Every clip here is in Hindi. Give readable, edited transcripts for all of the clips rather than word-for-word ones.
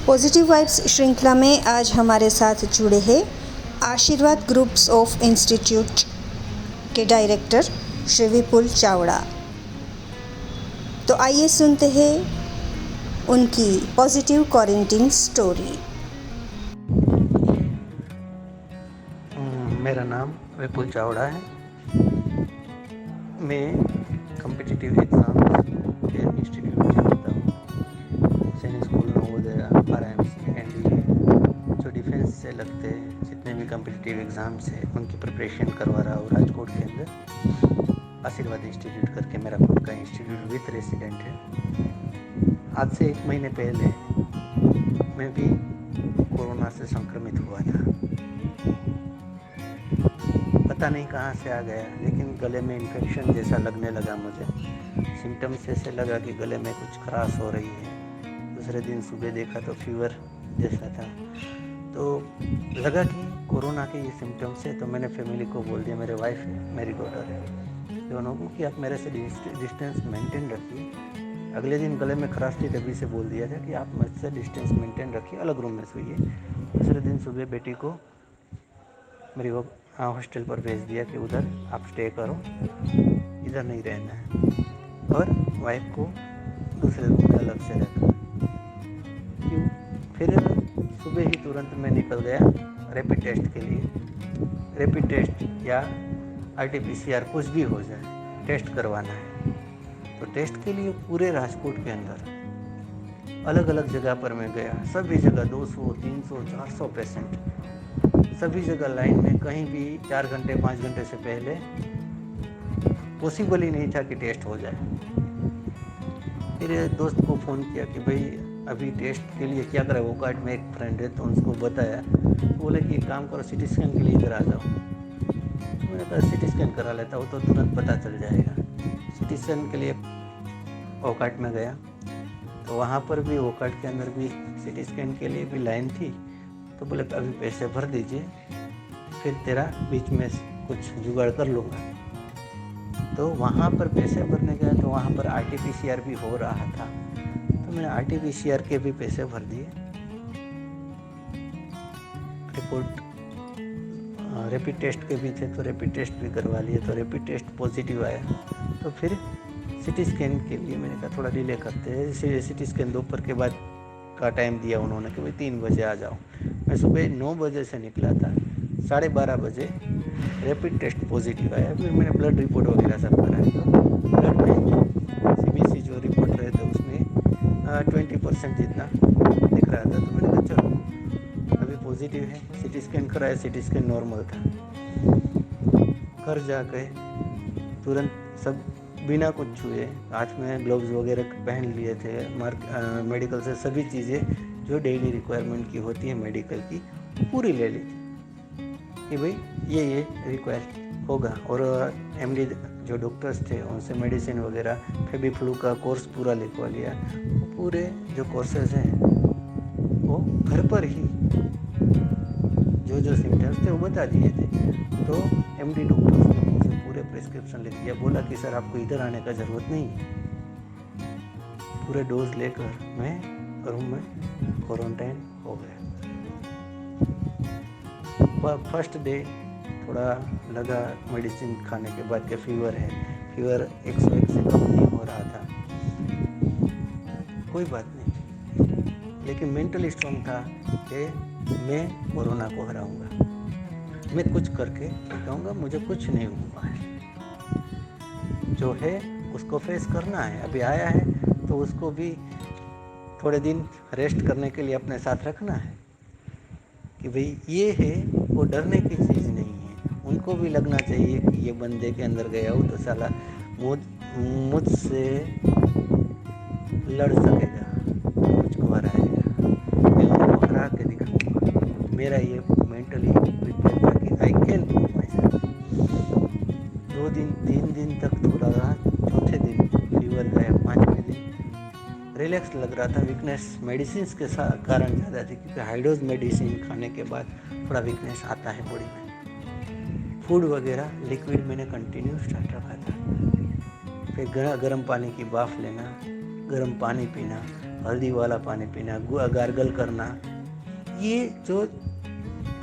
पॉजिटिव वाइब्स श्रृंखला में आज हमारे साथ जुड़े हैं आशीर्वाद ग्रुप्स ऑफ इंस्टीट्यूट के डायरेक्टर श्री विपुल चावड़ा। तो आइए सुनते हैं उनकी पॉजिटिव क्वारंटीन स्टोरी। मेरा नाम विपुल चावड़ा है। मैं कॉम्पिटिटिव एग्ज़ाम के इंस्टीट्यूट चलाता हूँ। सैनिक स्कूल नवोदय, RIMC, NDA जो डिफेंस से लगते हैं जितने भी कॉम्पिटिटिव एग्ज़ाम्स हैं उनकी प्रिपरेशन करवा रहा हूँ राजकोट के अंदर। आशीर्वाद इंस्टीट्यूट करके मेरा खुद का इंस्टीट्यूट विथ रेसिडेंट है। आज से 1 महीने पहले मैं भी कोरोना से संक्रमित हुआ था। पता नहीं कहाँ से आ गया, लेकिन गले में इन्फेक्शन जैसा लगने लगा मुझे। सिम्टम्स ऐसे लगा कि गले में कुछ खराश हो रही है। दूसरे दिन सुबह देखा तो फीवर जैसा था, तो लगा कि कोरोना के ये सिम्टम्स है। तो मैंने फैमिली को बोल दिया, मेरे वाइफ है, मेरी डॉटर है, दोनों को, कि आप मेरे से डिस्टेंस मेंटेन रखिए। अगले दिन गले में खराश थी तभी से बोल दिया था कि आप मुझसे डिस्टेंस मेंटेन रखिए, अलग रूम में सोइए। दूसरे दिन सुबह बेटी को मेरी वो हॉस्टल पर भेज दिया कि उधर आप स्टे करो, इधर नहीं रहना है, और वाइफ को दूसरे रूम में अलग से रखा। क्यों? फिर सुबह ही तुरंत मैं निकल गया रैपिड टेस्ट के लिए। रैपिड टेस्ट या RT-PCR कुछ भी हो जाए, टेस्ट करवाना है। तो टेस्ट के लिए पूरे राजकोट के अंदर अलग अलग जगह पर मैं गया। सभी जगह 200, 300, 400 पेशेंट, सभी जगह लाइन में। कहीं भी 4 घंटे 5 घंटे से पहले पॉसिबल ही नहीं था कि टेस्ट हो जाए। फिर दोस्त को फ़ोन किया कि भाई अभी टेस्ट के लिए क्या करें। वो कार्ड में एक फ्रेंड है तो उनको बताया, बोले कि एक काम करो, CT स्कैन के लिए इधर आ जाओ। मैंने कहा CT स्कैन करा लेता हूँ तो तुरंत पता चल जाएगा। CT स्कैन के लिए ओकाट में गया, तो वहाँ पर भी ओकाट के अंदर भी CT स्कैन के लिए भी लाइन थी। तो बोले अभी पैसे भर दीजिए, फिर तेरा बीच में कुछ जुगाड़ कर लूँगा। तो वहाँ पर पैसे भरने गया तो वहाँ पर RT-PCR भी हो रहा था, तो मैंने RT-PCR के भी पैसे भर दिए। रिपोर्ट रैपिड टेस्ट के भी थे तो रैपिड टेस्ट भी करवा लिए, तो रैपिड टेस्ट पॉजिटिव आया। तो फिर CT स्कैन के लिए मैंने कहा थोड़ा डिले करते हैं। CT स्कैन दोपहर के बाद का टाइम दिया उन्होंने कि भाई 3 बजे आ जाओ। मैं सुबह 9 बजे से निकला था, 12:30 बजे रैपिड टेस्ट पॉजिटिव आया। फिर मैंने ब्लड रिपोर्ट वगैरह सब कराया, तो ब्लड में CBC जो रिपोर्ट रहे थे उसमें 20% जितना दिख रहा था। तो मैंने कहा चलो अभी पॉजिटिव है। CT स्कैन कराया, CT स्कैन नॉर्मल था। घर जाके तुरंत सब बिना कुछ छुए, हाथ में ग्लव्स वगैरह पहन लिए थे, मेडिकल से सभी चीज़ें जो डेली रिक्वायरमेंट की होती है मेडिकल की पूरी ले ली थी कि भाई ये रिक्वायर होगा। और MD जो डॉक्टर्स थे उनसे मेडिसिन वगैरह, फेबीफ्लू का कोर्स पूरा लिखवा लिया। पूरे जो कोर्सेज हैं वो घर पर ही जो सिम्टम्स थे वो बता दिए थे। तो MD डॉक्टर्स ने मुझे पूरे प्रिस्क्रिप्शन लिख दिया, बोला कि सर आपको इधर आने का ज़रूरत नहीं है। पूरे डोज लेकर मैं रूम में क्वारंटाइन हो गया। फर्स्ट डे थोड़ा लगा मेडिसिन खाने के बाद के फीवर है, फीवर 101 से कम नहीं हो रहा था। कोई बात नहीं, लेकिन मेंटली स्ट्रॉन्ग था कि मैं कोरोना को हराऊंगा, मैं कुछ करके दिखाऊंगा, मुझे कुछ नहीं हुआ है। जो है उसको फेस करना है। अभी आया है तो उसको भी थोड़े दिन रेस्ट करने के लिए अपने साथ रखना है कि भाई ये है, वो डरने की चीज़ नहीं है। उनको भी लगना चाहिए कि ये बंदे के अंदर गया हो तो साला मुझसे लड़ सकेगा, मुझको हराएगा, मैं उनको हरा के दिखाऊंगा। मेरा ये मेंटली प्रिपेयर था कि I can do my self. 2 दिन 3 दिन तक थोड़ा रहा, चौथे दिन फीवर गया, 5वें दिन रिलैक्स लग रहा था। वीकनेस मेडिसिन के कारण ज़्यादा थी, क्योंकि हाई डोज मेडिसिन खाने के बाद थोड़ा वीकनेस आता है बॉडी में। फूड वगैरह लिक्विड मैंने कंटिन्यू स्टार्ट रखा था। फिर गर्म पानी की बाफ लेना, गर्म पानी पीना, हल्दी वाला पानी पीना, गार्गल करना, ये जो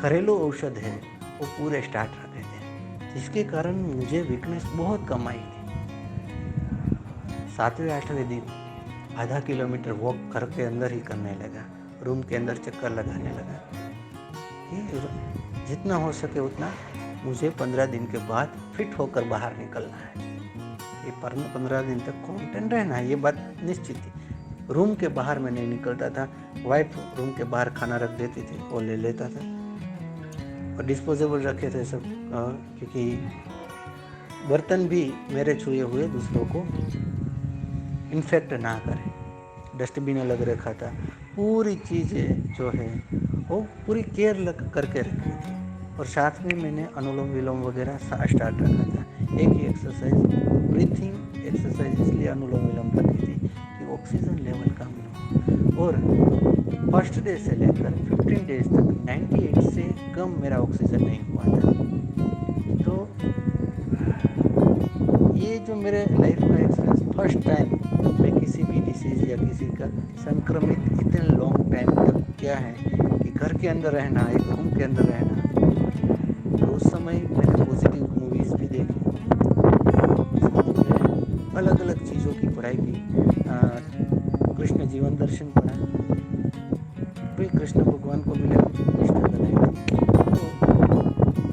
घरेलू औषध है वो पूरे स्टार्ट रखे थे, जिसके कारण मुझे वीकनेस बहुत कम आई थी। 7वें-8वें दिन आधा किलोमीटर वॉक घर के अंदर ही करने लगा, रूम के अंदर चक्कर लगाने लगा कि जितना हो सके उतना मुझे 15 दिन के बाद फिट होकर बाहर निकलना है। ये 15 दिन तक क्वारंटाइन रहना है, ये बात निश्चित थी। रूम के बाहर मैं नहीं निकलता था, वाइफ रूम के बाहर खाना रख देती थी, वो ले लेता था, और डिस्पोजेबल रखे थे सब, क्योंकि बर्तन भी मेरे छुए हुए दूसरों को इन्फेक्ट ना करे। डस्टबिन अलग रखा था, पूरी चीज़ें जो है वो पूरी केयर करके रखी थी। और साथ में मैंने अनुलोम विलोम वगैरह स्टार्ट रखा था। एक ही एक्सरसाइज, ब्रीथिंग एक्सरसाइज, इसलिए अनुलोम विलोम रखी थी कि ऑक्सीजन लेवल कम हो। और फर्स्ट डे से लेकर 15 डेज तक 98 से कम मेरा ऑक्सीजन नहीं हुआ था। तो ये जो मेरे लाइफ का एक्सपीरियंस, फर्स्ट टाइम मैं किसी भी डिसीज़ या किसी का संक्रमित इतने लॉन्ग टाइम तक किया है कि घर के अंदर रहना, एक रूम के अंदर रहना। तो उस समय मैंने पॉजिटिव मूवीज़ भी देखी, अलग अलग चीज़ों की पढ़ाई की, कृष्ण जीवन दर्शन पढ़ा, फिर कृष्ण भगवान को मिले, स्ट्रगल है। तो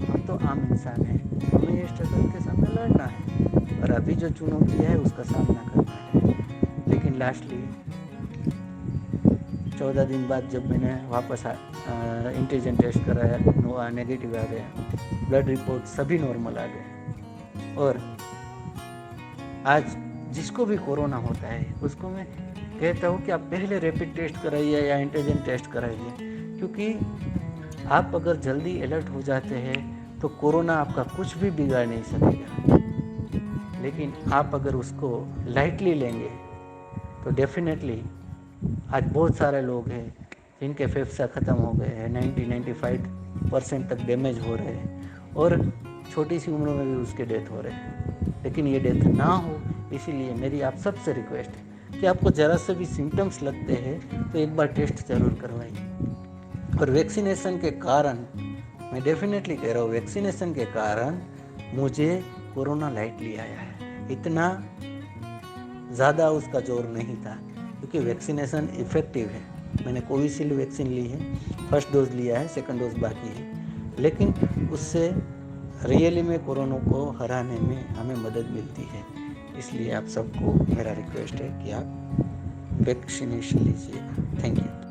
हम तो आम इंसान हैं, हमें ये स्ट्रगल के सामने लड़ना है, और अभी जो चुनौती है उसका सामना करना है। लेकिन लास्टली 14 दिन बाद जब मैंने वापस एंटीजन टेस्ट कराया, नेगेटिव आ गया, ब्लड रिपोर्ट सभी नॉर्मल आ गए। और आज जिसको भी कोरोना होता है उसको मैं कहता हूँ कि आप पहले रैपिड टेस्ट कराइए या एंटीजन टेस्ट कराइए, क्योंकि आप अगर जल्दी अलर्ट हो जाते हैं तो कोरोना आपका कुछ भी बिगाड़ नहीं सकेगा। लेकिन आप अगर उसको लाइटली लेंगे तो डेफिनेटली आज बहुत सारे लोग हैं जिनके फेफड़ा ख़त्म हो गए हैं, 90-95% तक डैमेज हो रहे हैं, और छोटी सी उम्र में भी उसके डेथ हो रहे हैं। लेकिन ये डेथ ना हो, इसीलिए मेरी आप सबसे रिक्वेस्ट है कि आपको ज़रा से भी सिम्टम्स लगते हैं तो एक बार टेस्ट ज़रूर करवाइए। और वैक्सीनेशन के कारण, मैं डेफिनेटली कह रहा हूँ, वैक्सीनेशन के कारण मुझे कोरोना लाइटली आया है, इतना ज़्यादा उसका जोर नहीं था, क्योंकि वैक्सीनेशन इफ़ेक्टिव है। मैंने कोविशील्ड वैक्सीन ली है, फर्स्ट डोज लिया है, सेकंड डोज बाकी है, लेकिन उससे रियली में कोरोना को हराने में हमें मदद मिलती है। इसलिए आप सबको मेरा रिक्वेस्ट है कि आप वैक्सीनेशन लीजिए। Thank you.